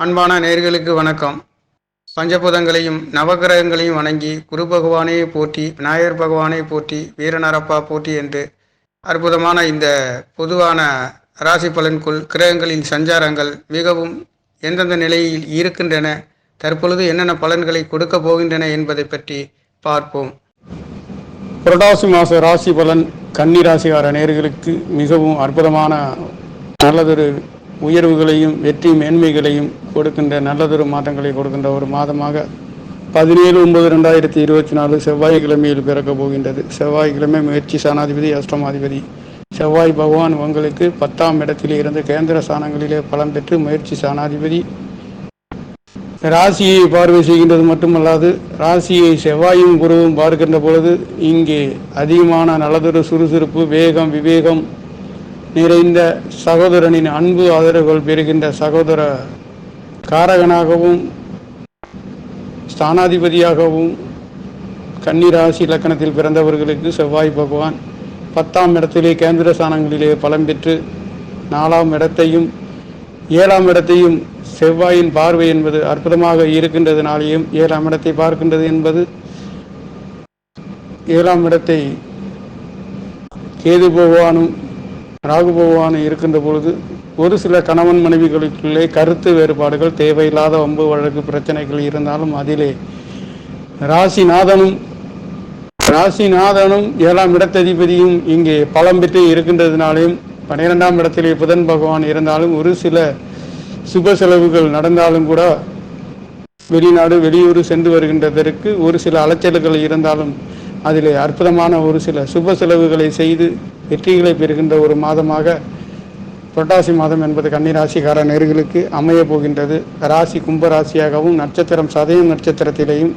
அன்பான நேயர்களுக்கு வணக்கம். பஞ்சபூதங்களையும் நவகிரகங்களையும் வணங்கி குரு பகவானே போற்றி, விநாயகர் பகவானே போற்றி, வீரநரப்பா போற்றி என்று அற்புதமான இந்த பொதுவான ராசி பலன்குள் கிரகங்களின் சஞ்சாரங்கள் மிகவும் எந்தெந்த நிலையில் இருக்கின்றன, தற்பொழுது என்னென்ன பலன்களை கொடுக்க போகின்றன என்பதை பற்றி பார்ப்போம். புரட்டாசி மாத ராசி பலன் கன்னி ராசிகார நேயர்களுக்கு மிகவும் அற்புதமான நல்லதொரு உயர்வுகளையும் வெற்றி மேன்மைகளையும் கொடுக்கின்ற நல்லதொரு மாற்றங்களை கொடுக்கின்ற ஒரு மாதமாக 17/9/2024 செவ்வாய்க்கிழமையில் பிறக்கப் போகின்றது. செவ்வாய்க்கிழமை முயற்சி சாணாதிபதி, அஷ்டமாதிபதி செவ்வாய் பகவான் உங்களுக்கு 10ஆம் இடத்தில் இருந்து கேந்திர ஸ்தானங்களிலே பலம் பெற்று முயற்சி சாணாதிபதி ராசியை பார்வை செய்கின்றது மட்டுமல்லாது ராசியை செவ்வாயும் குருவும் பார்க்கின்ற பொழுது இங்கே அதிகமான நல்லதொரு சுறுசுறுப்பு, வேகம், விவேகம் நிறைந்த சகோதரனின் அன்பு ஆதரவுகள் பெறுகின்ற சகோதர காரகனாகவும் ஸ்தானாதிபதியாகவும் கன்னிராசி இலக்கணத்தில் பிறந்தவர்களுக்கு செவ்வாய் பகவான் 10ஆம் இடத்திலே கேந்திர ஸ்தானங்களிலே பலம் பெற்று 4ஆம் இடத்தையும் 7ஆம் இடத்தையும் செவ்வாயின் பார்வை என்பது அற்புதமாக இருக்கின்றதுனாலேயும் 7ஆம் இடத்தை பார்க்கின்றது என்பது 7ஆம் இடத்தை கேது பகவானும் ராகு பகவானும் இருக்கின்ற பொழுது ஒரு சில கணவன் மனைவிகளுக்குள்ளே கருத்து வேறுபாடுகள், தேவையில்லாத வம்பு வழக்கு பிரச்சனைகள் இருந்தாலும் அதிலே ராசிநாதனும் 7ஆம் இடத்ததிபதியும் இங்கே பலம் பெற்று இருக்கின்றதுனாலேயும் 12ஆம் இடத்திலே புதன் பகவான் இருந்தாலும் ஒரு சில சுப செலவுகள் நடந்தாலும் கூட வெளிநாடு வெளியூர் சென்று வருகின்றதற்கு ஒரு சில அலைச்சல்கள் இருந்தாலும் அதிலே அற்புதமான ஒரு சில சுப செலவுகளை செய்து வெற்றிகளை பெறுகின்ற ஒரு மாதமாக புரட்டாசி மாதம் என்பது கன்னிராசிக்கார நேயர்களுக்கு அமைய போகின்றது. ராசி கும்பராசியாகவும் நட்சத்திரம் சதயம் நட்சத்திரத்திலேயும்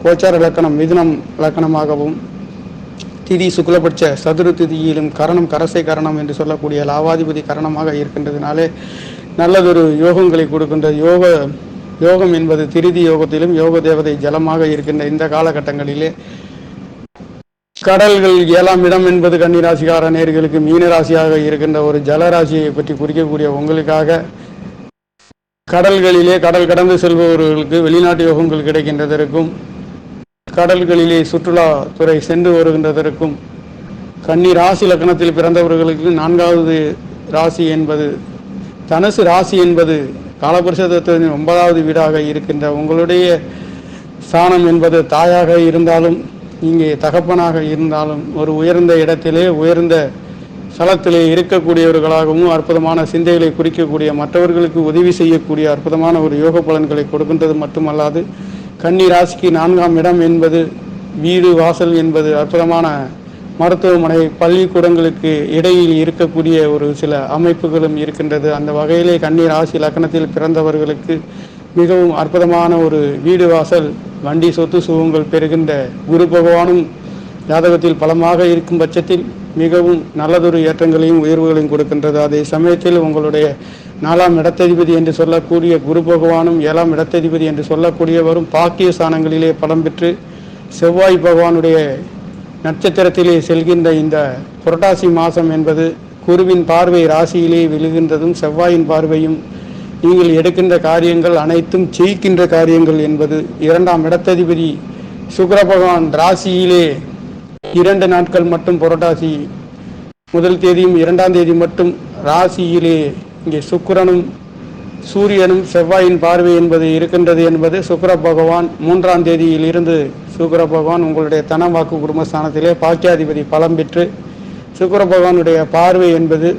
கோச்சார இலக்கணம் மிதுனம் இலக்கணமாகவும் திதி சுக்லபட்ச சதுர திதியிலும் கரணம் கரசை கரணம் என்று சொல்லக்கூடிய லாவாதிபதி கரணமாக இருக்கின்றதுனாலே நல்லதொரு யோகங்களை கொடுக்கின்ற யோகம் என்பது திருதி யோகத்திலும் யோக தேவதை ஜலமாக இருக்கின்ற இந்த காலகட்டங்களிலே கடல்கள் 7ஆம் இடம் என்பது கன்னிராசிக்கார நேயர்களுக்கு மீனராசியாக இருக்கின்ற ஒரு ஜலராசியை பற்றி குறிக்கக்கூடிய உங்களுக்காக கடல்களிலே கடல் கடந்து செல்பவர்களுக்கு வெளிநாட்டு யோகங்கள் கிடைக்கின்றதற்கும் கடல்களிலே சுற்றுலாத்துறை சென்று வருகின்றதற்கும் கன்னி ராசி லக்னத்தில் பிறந்தவர்களுக்கு 4வது ராசி என்பது தனுசு ராசி என்பது காலபுருஷ தத்துவத்தின் 9வது வீடாக இருக்கின்ற உங்களுடைய ஸ்தானம் என்பது தாயாக இருந்தாலும் இங்கே தகப்பனாக இருந்தாலும் ஒரு உயர்ந்த இடத்திலே உயர்ந்த ஸ்தலத்திலே இருக்கக்கூடியவர்களாகவும் அற்புதமான சிந்தைகளை குறிக்கக்கூடிய மற்றவர்களுக்கு உதவி செய்யக்கூடிய அற்புதமான ஒரு யோக பலன்களை கொடுக்கின்றது மட்டுமல்லாது கன்னி ராசிக்கு 4ஆம் இடம் என்பது வீடு வாசல் என்பது அற்புதமான மருத்துவமனை பள்ளிக்கூடங்களுக்கு இடையில் இருக்கக்கூடிய ஒரு சில அமைப்புகளும் இருக்கின்றது. அந்த வகையிலே கன்னி ராசி லக்னத்தில் பிறந்தவர்களுக்கு மிகவும் அற்புதமான ஒரு வீடு வாசல் வண்டி சொத்து சுகங்கள் பெறுகின்ற குரு பகவானும் ஜாதகத்தில் பலமாக இருக்கும் பட்சத்தில் மிகவும் நல்லதொரு ஏற்றங்களையும் உயர்வுகளையும் கொடுக்கின்றது. அதே சமயத்தில் உங்களுடைய 4ஆம் இடத்ததிபதி என்று சொல்லக்கூடிய குரு பகவானும் 7ஆம் இடத்ததிபதி என்று சொல்லக்கூடியவரும் பாக்கிய ஸ்தானங்களிலே பலம் பெற்று செவ்வாய் பகவானுடைய நட்சத்திரத்திலே செல்கின்ற இந்த புரட்டாசி மாதம் என்பது குருவின் பார்வை ராசியிலே விழுகின்றதும் செவ்வாயின் பார்வையும் நீங்கள் எடுக்கின்ற காரியங்கள் அனைத்தும் ஜெயிக்கின்ற காரியங்கள் என்பது 2ஆம் இடத்ததிபதி சுக்கிர பகவான் ராசியிலே 2 நாட்கள் மட்டும் புரட்டாசி முதல் தேதியும் 2ஆம் தேதி மட்டும் ராசியிலே இங்கே சுக்கிரனும் சூரியனும் செவ்வாயின் பார்வை என்பது இருக்கின்றது என்பது சுக்கிர பகவான் 3ஆம் தேதியில் இருந்து சுக்கிர பகவான் உங்களுடைய தன வாக்கு குடும்பஸ்தானத்திலே பாக்கியாதிபதி பலம் பெற்று சுக்கிர பகவானுடைய பார்வை என்பது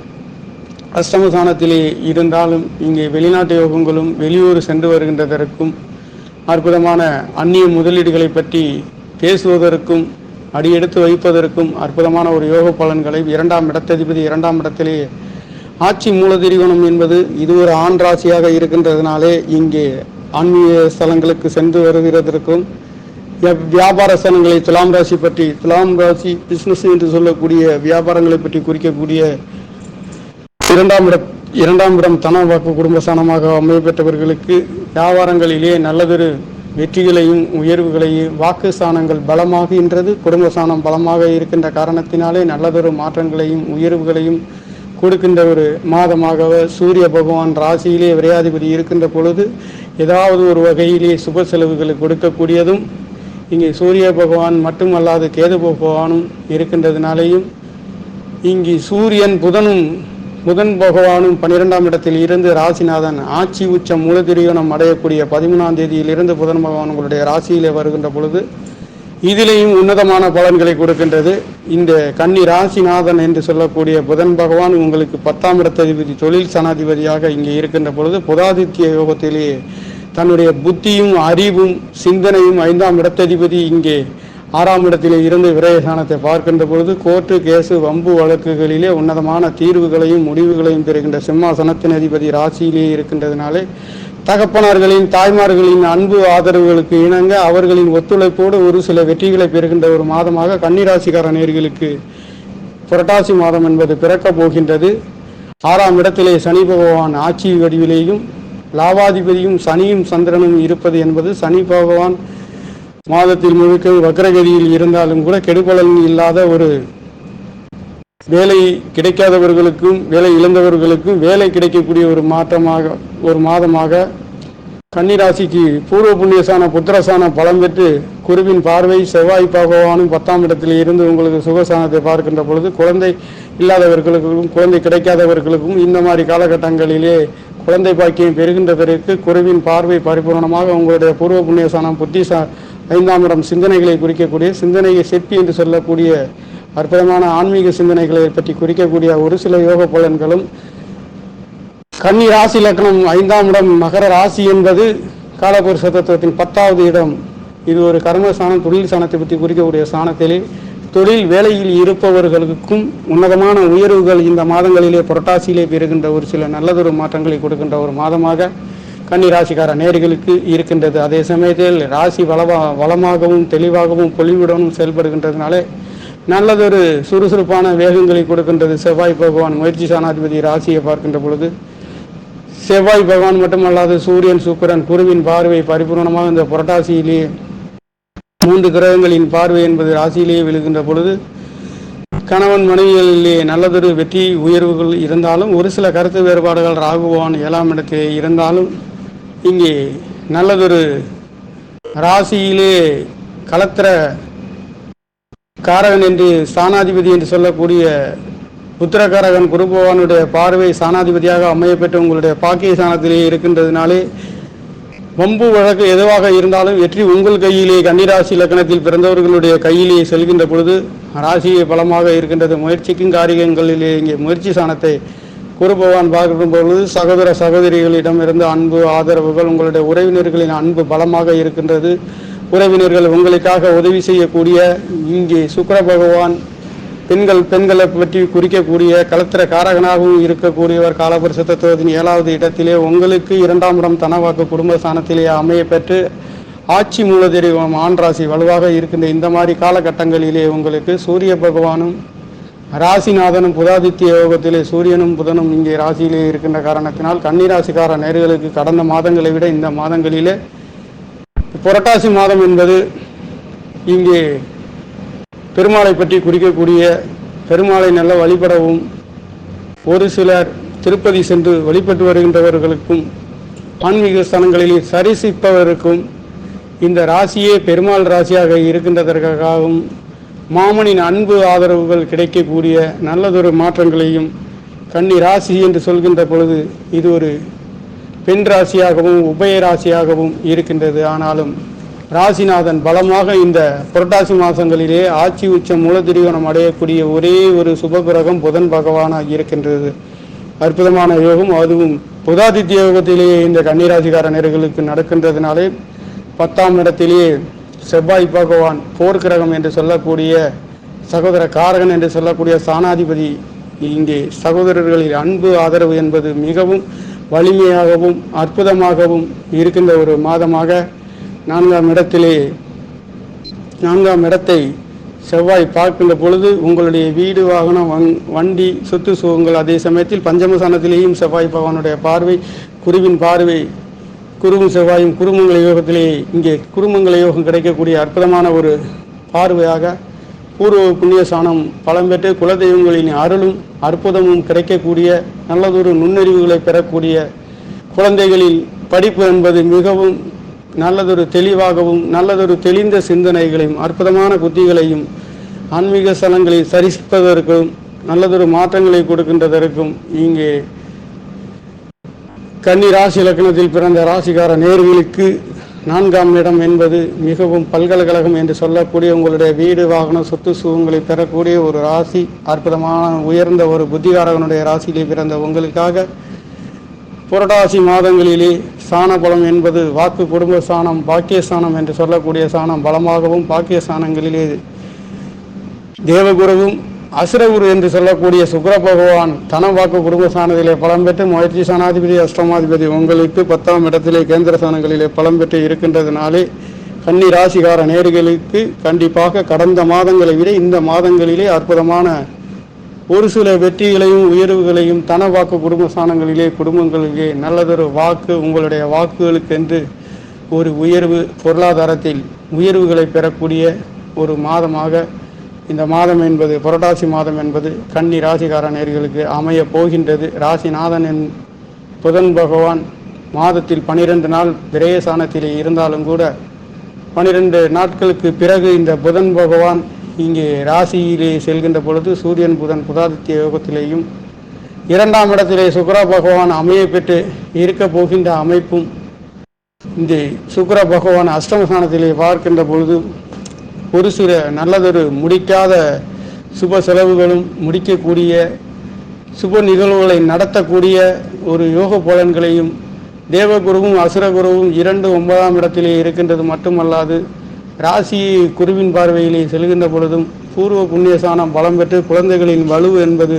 அஷ்டமஸ்தானத்திலே இருந்தாலும் இங்கே வெளிநாட்டு யோகங்களும் வெளியூர் சென்று வருகின்றதற்கும் அற்புதமான அந்நிய முதலீடுகளை பற்றி பேசுவதற்கும் அடியெடுத்து வைப்பதற்கும் அற்புதமான ஒரு யோக பலன்களை 2ஆம் இடத்ததிபதி 2ஆம் இடத்திலே ஆட்சி மூலதிரிகோணம் என்பது இது ஒரு ஆண் ராசியாக இருக்கின்றதுனாலே இங்கே ஆன்மீக ஸ்தலங்களுக்கு சென்று வருகிறதற்கும் வியாபார ஸ்தலங்களை துலாம் ராசி பிஸ்னஸ் என்று சொல்லக்கூடிய வியாபாரங்களை பற்றி குறிக்கக்கூடிய 2ஆம் இடம் தன வாக்கு குடும்பஸ்தானமாக அமையப்பெற்றவர்களுக்கு வியாபாரங்களிலே நல்லதொரு வெற்றிகளையும் உயர்வுகளையும் வாக்கு ஸ்தானங்கள் பலமாகின்றது. குடும்பஸ்தானம் பலமாக இருக்கின்ற காரணத்தினாலே நல்லதொரு மாற்றங்களையும் உயர்வுகளையும் கொடுக்கின்ற ஒரு மாதமாக சூரிய பகவான் ராசியிலே விரையாதிபதி இருக்கின்ற பொழுது ஏதாவது ஒரு வகையிலே சுப செலவுகளை கொடுக்கக்கூடியதும், இங்கே சூரிய பகவான் மட்டுமல்லாது கேது பகவானும் இருக்கின்றதுனாலேயும் இங்கு சூரியன் புதன் பகவானும் 12ஆம் இடத்தில் இருந்து ராசிநாதன் ஆட்சி உச்சம் மூலதிரியோணம் அடையக்கூடிய 13ஆம் தேதியிலிருந்து புதன் பகவான் உங்களுடைய ராசியிலே வருகின்ற பொழுது இதிலேயும் உன்னதமான பலன்களை கொடுக்கின்றது. இந்த கன்னி ராசிநாதன் என்று சொல்லக்கூடிய புதன் பகவான் உங்களுக்கு 10ஆம் இடத்ததிபதி தொழில் சனாதிபதியாக இங்கே இருக்கின்ற பொழுது புதாதித்ய யோகத்திலேயே தன்னுடைய புத்தியும் அறிவும் சிந்தனையும் 5ஆம் இடத்ததிபதி இங்கே 6ஆம் இடத்திலே இருந்து விரயஸ்தானத்தை பார்க்கின்ற பொழுது கோர்ட்டு கேசு வம்பு வழக்குகளிலே உன்னதமான தீர்வுகளையும் முடிவுகளையும் பெறுகின்ற சிம்மாசனத்தின் அதிபதி ராசியிலே இருக்கின்றதுனாலே தகப்பனார்களின் தாய்மார்களின் அன்பு ஆதரவுகளுக்கு இணங்க அவர்களின் ஒத்துழைப்போடு ஒரு சில வெற்றிகளை பெறுகின்ற ஒரு மாதமாக கன்னிராசிக்கார நேயர்களுக்கு புரட்டாசி மாதம் என்பது பிறக்கப் போகின்றது. 6ஆம் இடத்திலே சனி பகவான் ஆட்சி வடிவிலேயும் லாபாதிபதியும் சனியும் சந்திரனும் இருப்பது என்பது சனி பகவான் மாதத்தில் முழுக்க வக்ரகதியில் இருந்தாலும் கூட கெடுபலன் இல்லாத ஒரு வேலை கிடைக்காதவர்களுக்கும் வேலை இழந்தவர்களுக்கும் வேலை கிடைக்கக்கூடிய ஒரு மாதமாக கன்னிராசிக்கு பூர்வ புண்ணியசான புத்திரசான பலம் பெற்று குருவின் பார்வை செவ்வாய் பகவானும் 10ஆம் இடத்தில் இருந்து உங்களுக்கு சுகசானத்தை பார்க்கின்ற பொழுது குழந்தை இல்லாதவர்களுக்கும் குழந்தை கிடைக்காதவர்களுக்கும் இந்த மாதிரி காலகட்டங்களிலே குழந்தை பாக்கியம் பெறுகின்றதற்கு குருவின் பார்வை பரிபூர்ணமாக உங்களுடைய பூர்வ புண்ணியசானம் புத்திசா 5ஆம் இடம் சிந்தனைகளை குறிக்கக்கூடிய சிந்தனையை செப்பி என்று சொல்லக்கூடிய அற்புதமான ஆன்மீக சிந்தனைகளை பற்றி குறிக்கக்கூடிய ஒரு சில யோக பலன்களும் கன்னி ராசி லக்னம் 5ஆம் இடம் மகர ராசி என்பது காலபுருஷ தத்துவத்தின் 10வது இடம். இது ஒரு கர்மஸ்தானம் தொழில் ஸ்தானத்தை பற்றி குறிக்கக்கூடிய ஸ்தானத்திலே தொழில் வேலையில் இருப்பவர்களுக்கும் உன்னதமான உயர்வுகள் இந்த மாதங்களிலே புரட்டாசியிலே பெறுகின்ற ஒரு சில நல்லதொரு மாற்றங்களை கொடுக்கின்ற ஒரு மாதமாக கன்னி ராசிக்கார நேயர்களுக்கு இருக்கின்றது. அதே சமயத்தில் ராசி வளமாகவும் தெளிவாகவும் பொலிவுடனும் செயல்படுகின்றதுனாலே நல்லதொரு சுறுசுறுப்பான வேகங்களை கொடுக்கின்றது. செவ்வாய் பகவான் முயற்சி சாணாதிபதி ராசியை பார்க்கின்ற பொழுது செவ்வாய் பகவான் மட்டுமல்லாது சூரியன் சுக்கிரன் குருவின் பார்வை பரிபூர்ணமாக இந்த புரட்டாசியிலேயே 3 கிரகங்களின் பார்வை என்பது ராசியிலேயே விழுகின்ற பொழுது கணவன் மனைவிகளிலே நல்லதொரு வெற்றி உயர்வுகள் இருந்தாலும் ஒரு சில கருத்து வேறுபாடுகள் ராகு பகவான் 7ஆம் இடத்திலே இருந்தாலும் இங்கே நல்லதொரு ராசியிலே கலத்திர காரகன் என்று ஸ்தானாதிபதி என்று சொல்லக்கூடிய புத்திரகாரகன் குரு பகவானுடைய பார்வை ஸ்தானாதிபதியாக அமையப்பெற்று உங்களுடைய பாக்கிய ஸ்தானத்திலேயே இருக்கின்றதுனாலே வம்பு வழக்கு எதுவாக இருந்தாலும் வெற்றி உங்கள் கையிலே கன்னிராசி லக்னத்தில் பிறந்தவர்களுடைய கையிலே செல்கின்ற பொழுது ராசியை பலமாக இருக்கின்றது. முயற்சிக்கும் காரியங்களிலே இங்கே முயற்சி ஸ்தானத்தை குரு பகவான் பார்க்கின்ற பொழுது சகோதர சகோதரிகளிடமிருந்து அன்பு ஆதரவுகள் உங்களுடைய உறவினர்களின் அன்பு பலமாக இருக்கின்றது. உறவினர்கள் உங்களுக்காக உதவி செய்யக்கூடிய இங்கே சுக்கிர பகவான் பெண்களை பற்றி குறிக்கக்கூடிய கலத்திர காரகனாகவும் இருக்கக்கூடியவர் காலபுருஷ தத்துவத்தின் 7வது இடத்திலே உங்களுக்கு 2ஆம் இடம் தனவாக்கு குடும்பஸ்தானத்திலே அமைய பெற்று ஆட்சி மூலதெய்வம் ஆண் ராசி வலுவாக இருக்கின்ற இந்த மாதிரி காலகட்டங்களிலே உங்களுக்கு சூரிய பகவானும் ராசிநாதனும் புதாதித்ய யோகத்திலே சூரியனும் புதனும் இங்கே ராசியிலே இருக்கின்ற காரணத்தினால் கன்னிராசிக்கார நேயர்களுக்கு கடந்த மாதங்களை விட இந்த மாதங்களிலே புரட்டாசி மாதம் என்பது இங்கே பெருமாளை பற்றி குறிக்கக்கூடிய பெருமாளை நல்ல வழிபடவும் ஒரு சிலர் திருப்பதி சென்று வழிபட்டு வருகின்றவர்களுக்கும் ஆன்மீக ஸ்தலங்களிலே சரிசிப்பவருக்கும் இந்த ராசியே பெருமாள் ராசியாக இருக்கின்றதற்காகவும் மாமனின் அன்பு ஆதரவுகள் கிடைக்கக்கூடிய நல்லதொரு மாற்றங்களையும் கன்னி ராசி என்று சொல்கின்ற பொழுது இது ஒரு பெண் ராசியாகவும் உபய ராசியாகவும் இருக்கின்றது. ஆனாலும் ராசிநாதன் பலமாக இந்த புரட்டாசி மாதங்களிலே ஆட்சி உச்சம் மூலதிரியோணம் அடையக்கூடிய ஒரே ஒரு சுபகிரகம் புதன் பகவானாக இருக்கின்றது. அற்புதமான யோகம், அதுவும் புதாதித்ய யோகத்திலேயே இந்த கன்னிராசிக்கார நேயர்களுக்கு நடக்கின்றதுனாலே 10ஆம் இடத்திலேயே செவ்வாய் பகவான் போர்க்கிரகம் என்று சொல்லக்கூடிய சகோதர காரகன் என்று சொல்லக்கூடிய ஸ்தானாதிபதி இங்கே சகோதரர்களின் அன்பு ஆதரவு என்பது மிகவும் வலிமையாகவும் அற்புதமாகவும் இருக்கின்ற ஒரு மாதமாக 4ஆம் இடத்தை செவ்வாய் பார்க்கின்ற பொழுது உங்களுடைய வீடு வாகனம் வண்டி சொத்து சுகங்கள் அதே சமயத்தில் பஞ்சமசானத்திலேயும் செவ்வாய் பகவானுடைய பார்வை குருவின் பார்வை குருவும் செவ்வாயும் குருமங்கள யோகத்திலே இங்கே குருமங்கள யோகம் கிடைக்கக்கூடிய அற்புதமான ஒரு பார்வையாக பூர்வ புண்ணிய ஸ்தானம் பலம் பெற்று குலதெய்வங்களின் அருளும் அற்புதமும் கிடைக்கக்கூடிய நல்லதொரு நுண்ணறிவுகளை பெறக்கூடிய குழந்தைகளில் படிப்பு என்பது மிகவும் நல்லதொரு தெளிவாகவும் நல்லதொரு தெளிந்த சிந்தனைகளையும் அற்புதமான புத்திகளையும் ஆன்மீக ஸ்தலங்களை சரிப்பதற்கும் நல்லதொரு மாற்றங்களை கொடுக்கின்றதற்கும் இங்கே கன்னி ராசி லக்னத்தில் பிறந்த ராசிக்கார நேர்களுக்கு 4ஆம் இடம் என்பது மிகவும் பல்கலைக்கழகம் என்று சொல்லக்கூடிய உங்களுடைய வீடு வாகனம் சொத்து சுகங்களை பெறக்கூடிய ஒரு ராசி. அற்புதமான உயர்ந்த ஒரு புத்திகாரகனுடைய ராசியிலே பிறந்த உங்களுக்காக புரட்டாசி மாதங்களிலே ஸ்தான பலம் என்பது வாக்கு குடும்ப ஸ்தானம் பாக்கியஸ்தானம் என்று சொல்லக்கூடிய ஸ்தானம் பலமாகவும் பாக்கியஸ்தானங்களிலே தேவகுருவும் அசுரகுரு என்று சொல்லக்கூடிய சுக்கிர பகவான் தன வாக்கு குடும்ப ஸ்தானத்திலே பலம் பெற்று முயற்சி ஸ்தானாதிபதி அஷ்டமாதிபதி உங்களுக்கு 10ஆம் இடத்திலே கேந்திர ஸ்தானங்களிலே பலம் பெற்று இருக்கின்றதுனாலே கன்னி ராசிகார நேர்களுக்கு கண்டிப்பாக கடந்த மாதங்களை விட இந்த மாதங்களிலே அற்புதமான ஒரு சில வெற்றிகளையும் உயர்வுகளையும் தன வாக்கு குடும்ப ஸ்தானங்களிலே குடும்பங்களிலே நல்லதொரு வாக்கு உங்களுடைய வாக்குகளுக்கென்று ஒரு உயர்வு பொருளாதாரத்தில் உயர்வுகளை பெறக்கூடிய ஒரு மாதமாக இந்த மாதம் என்பது புரட்டாசி மாதம் என்பது கன்னி ராசிகார நேர்களுக்கு அமைய போகின்றது. ராசிநாதன் புதன் பகவான் மாதத்தில் 12 நாள் விரயஸ்தானத்திலே இருந்தாலும் கூட 12 நாட்களுக்கு பிறகு இந்த புதன் பகவான் இங்கே ராசியிலே செல்கின்ற பொழுது சூரியன் புதன் புதாதித்ய யோகத்திலேயும் 2ஆம் இடத்திலே சுக்கிர பகவான் அமைய பெற்று இருக்க போகின்ற அமைப்பும் இந்த சுக்கிர பகவான் அஷ்டமஸ்தானத்திலே பார்க்கின்ற பொழுது ஒரு சில நல்லதொரு முடிக்காத சுப செலவுகளும் முடிக்கக்கூடிய சுப நிகழ்வுகளை நடத்தக்கூடிய ஒரு யோக பலன்களையும் தேவகுருவும் அசுரகுருவும் 9ஆம் இடத்திலே இருக்கின்றது மட்டுமல்லாது ராசி குருவின் பார்வையிலே செல்கின்ற பொழுதும் பூர்வ புண்ணியஸ்தானம் பலம் பெற்று குழந்தைகளின் வலு என்பது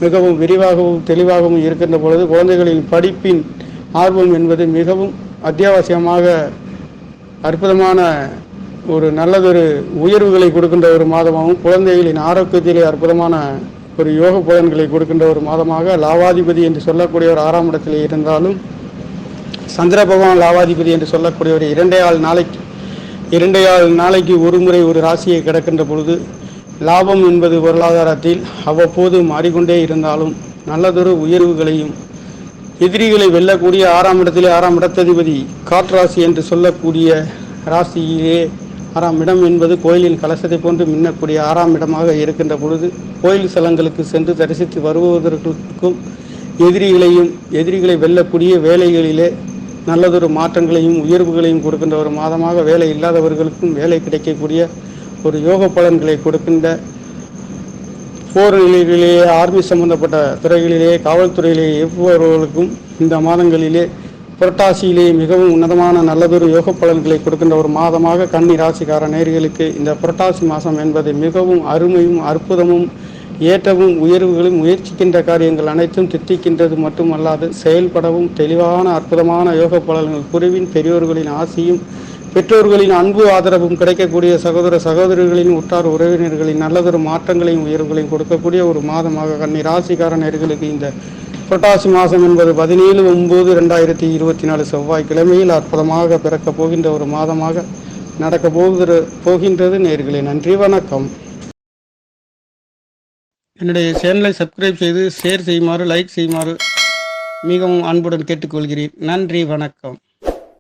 மிகவும் விரிவாகவும் தெளிவாகவும் இருக்கின்ற பொழுது குழந்தைகளின் படிப்பின் ஆர்வம் என்பது மிகவும் அத்தியாவசியமாக அற்புதமான ஒரு நல்லதொரு உயர்வுகளை கொடுக்கின்ற ஒரு மாதமாகவும் குழந்தைகளின் ஆரோக்கியத்திலே அற்புதமான ஒரு யோக பலன்களை கொடுக்கின்ற ஒரு மாதமாக லாவாதிபதி என்று சொல்லக்கூடிய ஒரு 6ஆம் இடத்திலே இருந்தாலும் சந்திர பகவான் லாவாதிபதி என்று சொல்லக்கூடிய ஒரு 2 நாளைக்கு ஒரு முறை ஒரு ராசியை கிடக்கின்ற பொழுது லாபம் என்பது பொருளாதாரத்தில் அவ்வப்போது மாறிக்கொண்டே இருந்தாலும் நல்லதொரு உயர்வுகளையும் எதிரிகளை வெல்லக்கூடிய 6ஆம் இடத்திலே 6ஆம் இடத்ததிபதி காற்றாசி என்று சொல்லக்கூடிய ராசியிலே 6ஆம் இடம் என்பது கோயிலின் கலசத்தை போன்று மின்னக்கூடிய 6ஆம் இடமாக இருக்கின்ற பொழுது கோயில் ஸ்தலங்களுக்கு சென்று தரிசித்து வருவதற்கும் எதிரிகளை வெல்லக்கூடிய வேலைகளிலே நல்லதொரு மாற்றங்களையும் உயர்வுகளையும் கொடுக்கின்ற ஒரு மாதமாக வேலை இல்லாதவர்களுக்கும் வேலை கிடைக்கக்கூடிய ஒரு யோக பலன்களை கொடுக்கின்ற போர் நிலைகளிலேயே ஆர்மி சம்பந்தப்பட்ட துறைகளிலே காவல்துறையிலே இயக்குபவர்களுக்கும் இந்த மாதங்களிலே புரட்டாசியிலே மிகவும் உன்னதமான நல்லதொரு யோக பலன்களை கொடுக்கின்ற ஒரு மாதமாக கன்னி ராசிக்கார நேர்களுக்கு இந்த புரட்டாசி மாதம் என்பது மிகவும் அருமையும் அற்புதமும் ஏற்றவும் உயர்வுகளும் முயற்சிக்கின்ற காரியங்கள் அனைத்தும் திட்டிக்கின்றது மட்டுமல்லாது செயல்படவும் தெளிவான அற்புதமான யோக பலன்கள் குருவின் பெரியோர்களின் ஆசியும் பெற்றோர்களின் அன்பு ஆதரவும் கிடைக்கக்கூடிய சகோதரர்களின் உற்றார் உறவினர்களின் நல்லதொரு மாற்றங்களையும் உயர்வுகளையும் கொடுக்கக்கூடிய ஒரு மாதமாக கன்னி ராசிக்கார நேர்களுக்கு இந்த புரட்டாசி மாதம் என்பது 17/9/2024 செவ்வாய்க்கிழமையில் அற்புதமாக பிறக்கப் போகின்ற ஒரு மாதமாக நடக்கப் போகின்றது. நேயர்களே, நன்றி, வணக்கம். என்னுடைய சேனலை சப்ஸ்கிரைப் செய்து ஷேர் செய்யுமாறு லைக் செய்யுமாறு மிகவும் அன்புடன் கேட்டுக்கொள்கிறேன். நன்றி, வணக்கம்.